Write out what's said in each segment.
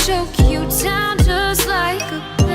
choke you down just like a pill.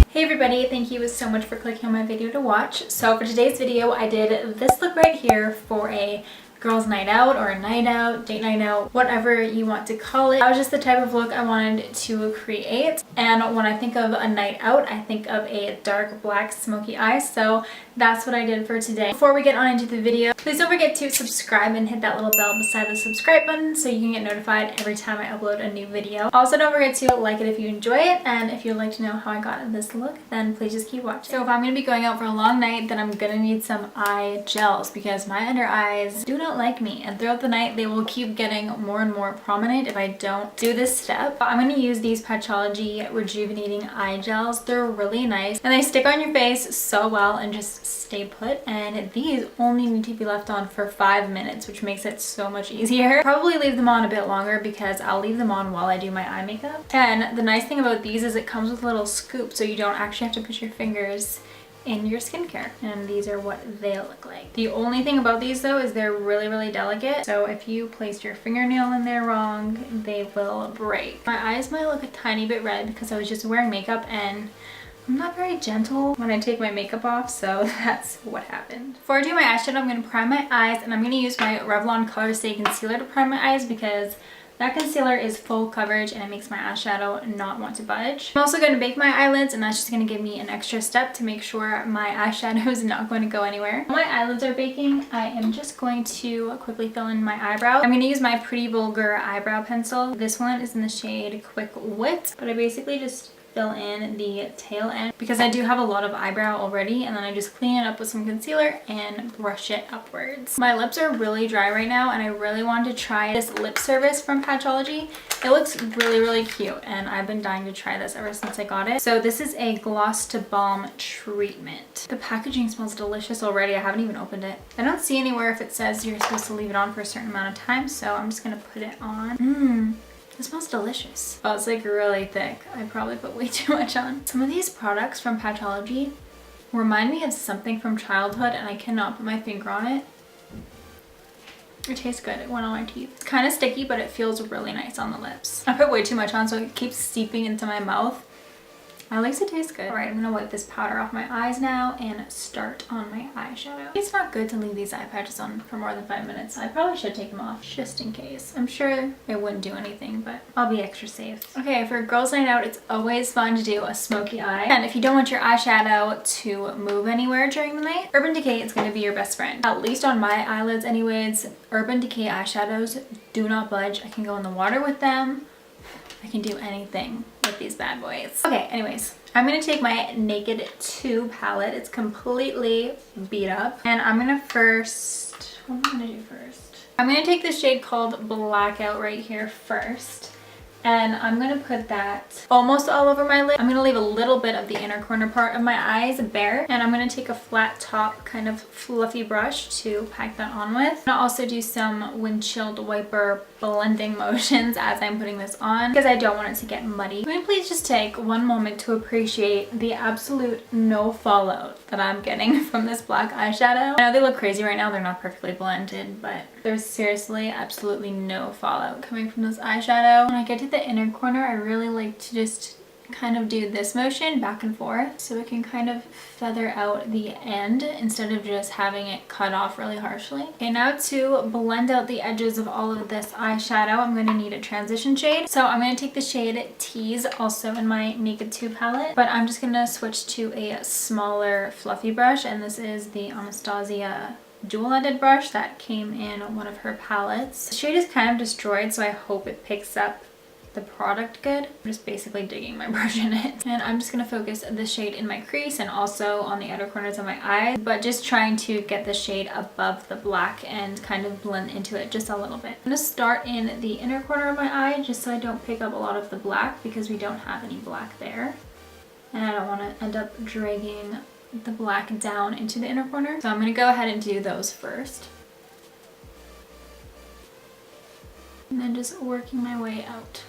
Hey everybody, thank you so much for clicking on my video to watch. So for today's video, I did this look right here for a girls' night out or a night out, date night out, whatever you want to call it. That was just the type of look I wanted to create. And when I think of a night out, I think of a dark black smoky eye. So that's what I did for today. Before we get on into the video, please don't forget to subscribe and hit that little bell beside the subscribe button so you can get notified every time I upload a new video. Also, don't forget to like it if you enjoy it, and if you'd like to know how I got this look, then please just keep watching. So if I'm going to be going out for a long night, then I'm going to need some eye gels because my under eyes do not like me, and throughout the night they will keep getting more and more prominent if I don't do this step. I'm going to use these Patchology rejuvenating eye gels. They're really nice and they stick on your face so well and just stay put, and these only need to be left on for 5 minutes, which makes it so much easier. Probably leave them on a bit longer because I'll leave them on while I do my eye makeup. And the nice thing about these is it comes with a little scoop, so you don't actually have to put your fingers in your skincare, and these are what they look like. The only thing about these though is they're really delicate, so if you place your fingernail in there wrong, they will break. My eyes might look a tiny bit red because I was just wearing makeup and I'm not very gentle when I take my makeup off, so that's what happened. Before I do my eyeshadow, I'm going to prime my eyes, and I'm going to use my Revlon Color Stay Concealer to prime my eyes because that concealer is full coverage and it makes my eyeshadow not want to budge. I'm also going to bake my eyelids, and that's just going to give me an extra step to make sure my eyeshadow is not going to go anywhere. While my eyelids are baking, I am just going to quickly fill in my eyebrow. I'm going to use my Pretty Vulgar eyebrow pencil. This one is in the shade Quick Wit, but I basically just fill in the tail end because I do have a lot of eyebrow already, and then I just clean it up with some concealer and brush it upwards. My lips are really dry right now, and I really wanted to try this lip service from Patchology. It looks really cute, and I've been dying to try this ever since I got it. So this is a gloss to balm treatment. The packaging smells delicious already. I haven't even opened it. I don't see anywhere if it says you're supposed to leave it on for a certain amount of time, so I'm just gonna put it on. It smells delicious. Oh, it's like really thick. I probably put way too much on. Some of these products from Patchology remind me of something from childhood, and I cannot put my finger on it. It tastes good. It went on my teeth. It's kind of sticky, but it feels really nice on the lips. I put way too much on, so it keeps seeping into my mouth. At least it tastes good. All right, I'm gonna wipe this powder off my eyes now and start on my eyeshadow. It's not good to leave these eye patches on for more than 5 minutes. I probably should take them off just in case. I'm sure it wouldn't do anything, but I'll be extra safe. Okay, for a girls' night out, it's always fun to do a smoky eye. And if you don't want your eyeshadow to move anywhere during the night, Urban Decay is gonna be your best friend. At least on my eyelids anyways, Urban Decay eyeshadows do not budge. I can go in the water with them. I can do anything with these bad boys. Okay, anyways, I'm gonna take my Naked 2 palette. It's completely beat up. And I'm gonna first, what am I gonna do first? I'm gonna take this shade called Blackout right here first. And I'm gonna put that almost all over my lid. I'm gonna leave a little bit of the inner corner part of my eyes bare. And I'm gonna take a flat top kind of fluffy brush to pack that on with. I'm gonna also do some windshield wiper blending motions as I'm putting this on because I don't want it to get muddy. Can we please just take one moment to appreciate the absolute no fallout that I'm getting from this black eyeshadow? I know they look crazy right now. They're not perfectly blended, but there's seriously absolutely no fallout coming from this eyeshadow. When I get to the inner corner, I really like to just kind of do this motion back and forth so it can kind of feather out the end instead of just having it cut off really harshly. Okay, now to blend out the edges of all of this eyeshadow, I'm going to need a transition shade. So I'm going to take the shade Tease, also in my Naked 2 palette, but I'm just going to switch to a smaller fluffy brush, and this is the Anastasia dual-ended brush that came in one of her palettes. The shade is kind of destroyed, so I hope it picks up the product good. I'm just basically digging my brush in it. And I'm just gonna focus the shade in my crease and also on the outer corners of my eyes, but just trying to get the shade above the black and kind of blend into it just a little bit. I'm gonna start in the inner corner of my eye just so I don't pick up a lot of the black because we don't have any black there. And I don't wanna end up dragging the black down into the inner corner. So I'm gonna go ahead and do those first. And then just working my way out.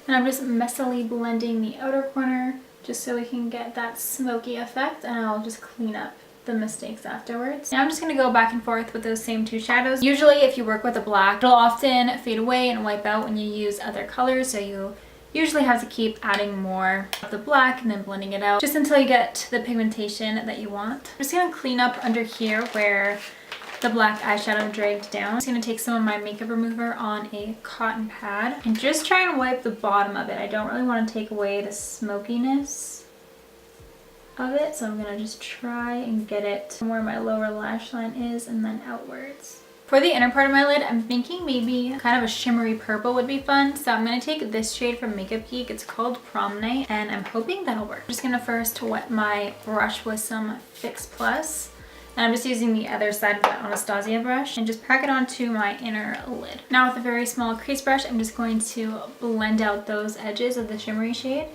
And I'm just messily blending the outer corner just so we can get that smoky effect, and I'll just clean up the mistakes afterwards. Now I'm just going to go back and forth with those same two shadows. Usually if you work with a black, it'll often fade away and wipe out when you use other colors, so you usually have to keep adding more of the black and then blending it out just until you get the pigmentation that you want. I'm just going to clean up under here where the black eyeshadow dragged down. I'm just going to take some of my makeup remover on a cotton pad and just try and wipe the bottom of it. I don't really want to take away the smokiness of it, so I'm gonna just try and get it where my lower lash line is and then outwards. For the inner part of my lid, I'm thinking maybe kind of a shimmery purple would be fun, so I'm gonna take this shade from Makeup Geek. It's called Prom Night, and I'm hoping that'll work. I'm just gonna first wet my brush with some Fix Plus, and I'm just using the other side of the Anastasia brush and just pack it onto my inner lid. Now with a very small crease brush, I'm just going to blend out those edges of the shimmery shade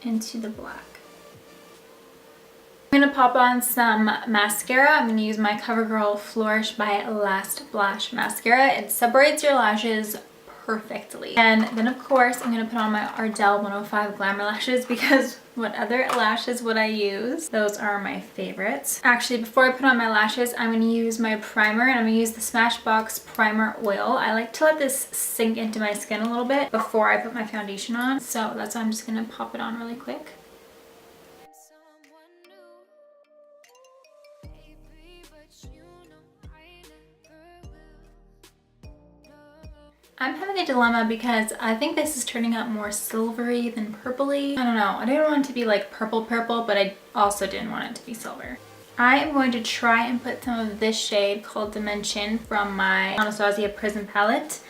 into the black. I'm going to pop on some mascara. I'm going to use my CoverGirl Flourish by Last Blush mascara. It separates your lashes perfectly. And then of course I'm going to put on my Ardell 105 Glamour Lashes, because what other lashes would I use? Those are my favorites. Actually, before I put on my lashes, I'm going to use my primer, and I'm going to use the Smashbox Primer Oil. I like to let this sink into my skin a little bit before I put my foundation on, so that's why I'm just going to pop it on really quick. I'm having a dilemma because I think this is turning out more silvery than purpley. I don't know. I didn't want it to be like purple, but I also didn't want it to be silver. I am going to try and put some of this shade called Dimension from my Anastasia Prism palette.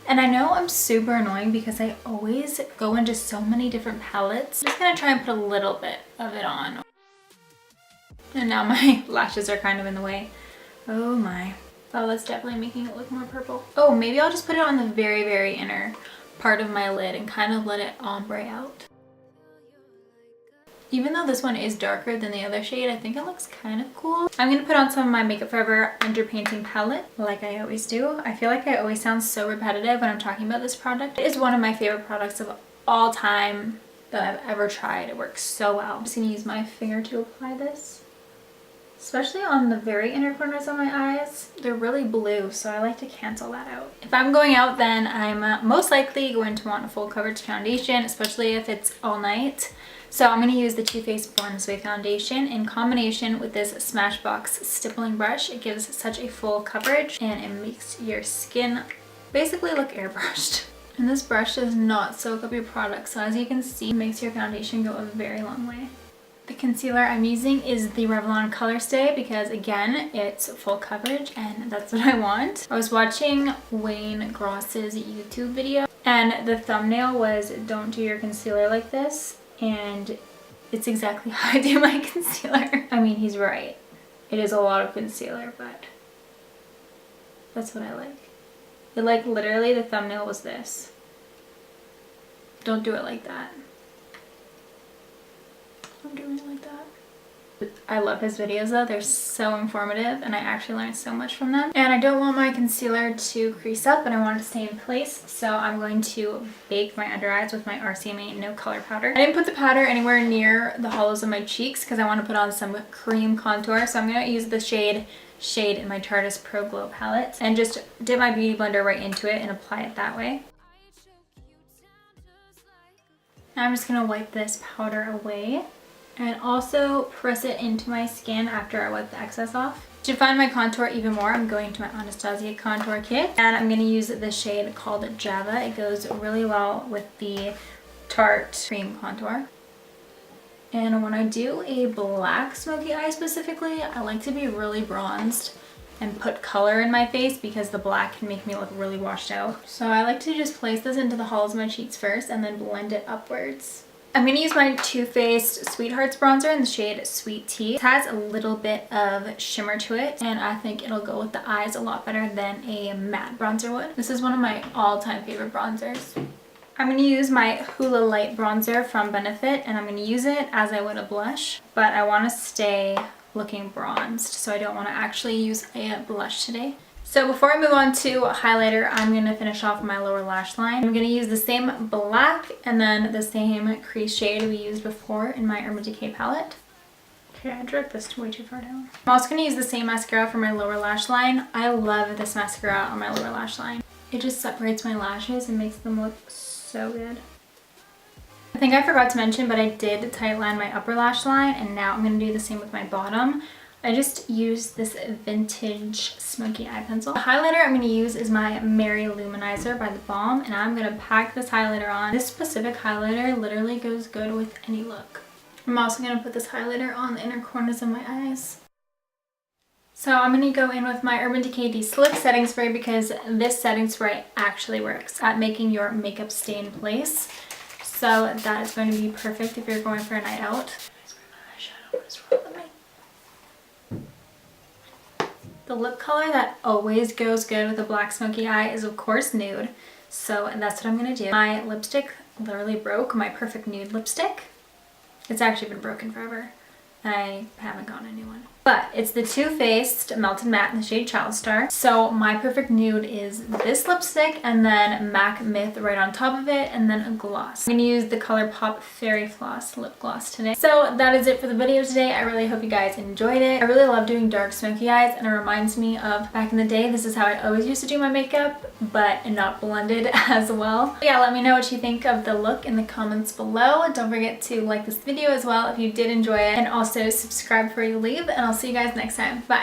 And I know I'm super annoying because I always go into so many different palettes. I'm just going to try and put a little bit of it on. And now my lashes are kind of in the way. Oh my. Oh, that's definitely making it look more purple. Oh, maybe I'll just put it on the very, very inner part of my lid and kind of let it ombre out. Even though this one is darker than the other shade, I think it looks kind of cool. I'm going to put on some of my Makeup Forever Underpainting palette, like I always do. I feel like I always sound so repetitive when I'm talking about this product. It is one of my favorite products of all time that I've ever tried. It works so well. I'm just going to use my finger to apply this. Especially on the very inner corners of my eyes. They're really blue, so I like to cancel that out. If I'm going out, then I'm most likely going to want a full coverage foundation, especially if it's all night. So I'm going to use the Too Faced Born This Way foundation in combination with this Smashbox stippling brush. It gives such a full coverage and it makes your skin basically look airbrushed. And this brush does not soak up your product, so as you can see, it makes your foundation go a very long way. The concealer I'm using is the Revlon Color Stay because, again, it's full coverage and that's what I want. I was watching Wayne Gross's YouTube video and the thumbnail was "Don't do your concealer like this," and it's exactly how I do my concealer. I mean, he's right. It is a lot of concealer, but that's what I like. It, like, literally the thumbnail was this. Don't do it like that. I'm doing it like that. I love his videos though. They're so informative and I actually learned so much from them. And I don't want my concealer to crease up and I want it to stay in place. So I'm going to bake my under eyes with my RCMA No Color Powder. I didn't put the powder anywhere near the hollows of my cheeks because I want to put on some cream contour. So I'm going to use the shade in my Tarte's Pro Glow palette and just dip my beauty blender right into it and apply it that way. Now I'm just going to wipe this powder away and also press it into my skin after I wipe the excess off. To define my contour even more, I'm going to my Anastasia contour kit and I'm going to use this shade called Java. It goes really well with the Tarte cream contour. And when I do a black smoky eye specifically, I like to be really bronzed and put color in my face because the black can make me look really washed out. So I like to just place this into the hollows of my cheeks first and then blend it upwards. I'm going to use my Too Faced Sweethearts bronzer in the shade Sweet Tea. It has a little bit of shimmer to it and I think it'll go with the eyes a lot better than a matte bronzer would. This is one of my all-time favorite bronzers. I'm going to use my Hoola Light bronzer from Benefit and I'm going to use it as I would a blush, but I want to stay looking bronzed, so I don't want to actually use a blush today. So before I move on to highlighter, I'm going to finish off my lower lash line. I'm going to use the same black and then the same crease shade we used before in my Urban Decay palette. Okay, I dragged this way too far down. I'm also going to use the same mascara for my lower lash line. I love this mascara on my lower lash line. It just separates my lashes and makes them look so good. I think I forgot to mention, but I did tight line my upper lash line, and now I'm going to do the same with my bottom. I just used this vintage Smoky Eye pencil. The highlighter I'm going to use is my Mary Luminizer by The Balm, and I'm going to pack this highlighter on. This specific highlighter literally goes good with any look. I'm also going to put this highlighter on the inner corners of my eyes. So I'm going to go in with my Urban Decay De-Slick setting spray because this setting spray actually works at making your makeup stay in place. So that is going to be perfect if you're going for a night out. What is wrong with me? The lip color that always goes good with a black smoky eye is of course nude. So that's what I'm going to do. My lipstick literally broke, my perfect nude lipstick. It's actually been broken forever. I haven't gotten a new one. But it's the Too Faced Melted Matte in the shade Child Star. So my perfect nude is this lipstick and then MAC Myth right on top of it and then a gloss. I'm going to use the ColourPop Fairy Floss lip gloss today. So that is it for the video today. I really hope you guys enjoyed it. I really love doing dark smoky eyes and it reminds me of back in the day. This is how I always used to do my makeup, but not blended as well. But yeah, let me know what you think of the look in the comments below. Don't forget to like this video as well if you did enjoy it, and also subscribe before you leave, and I'll see you guys next time. Bye!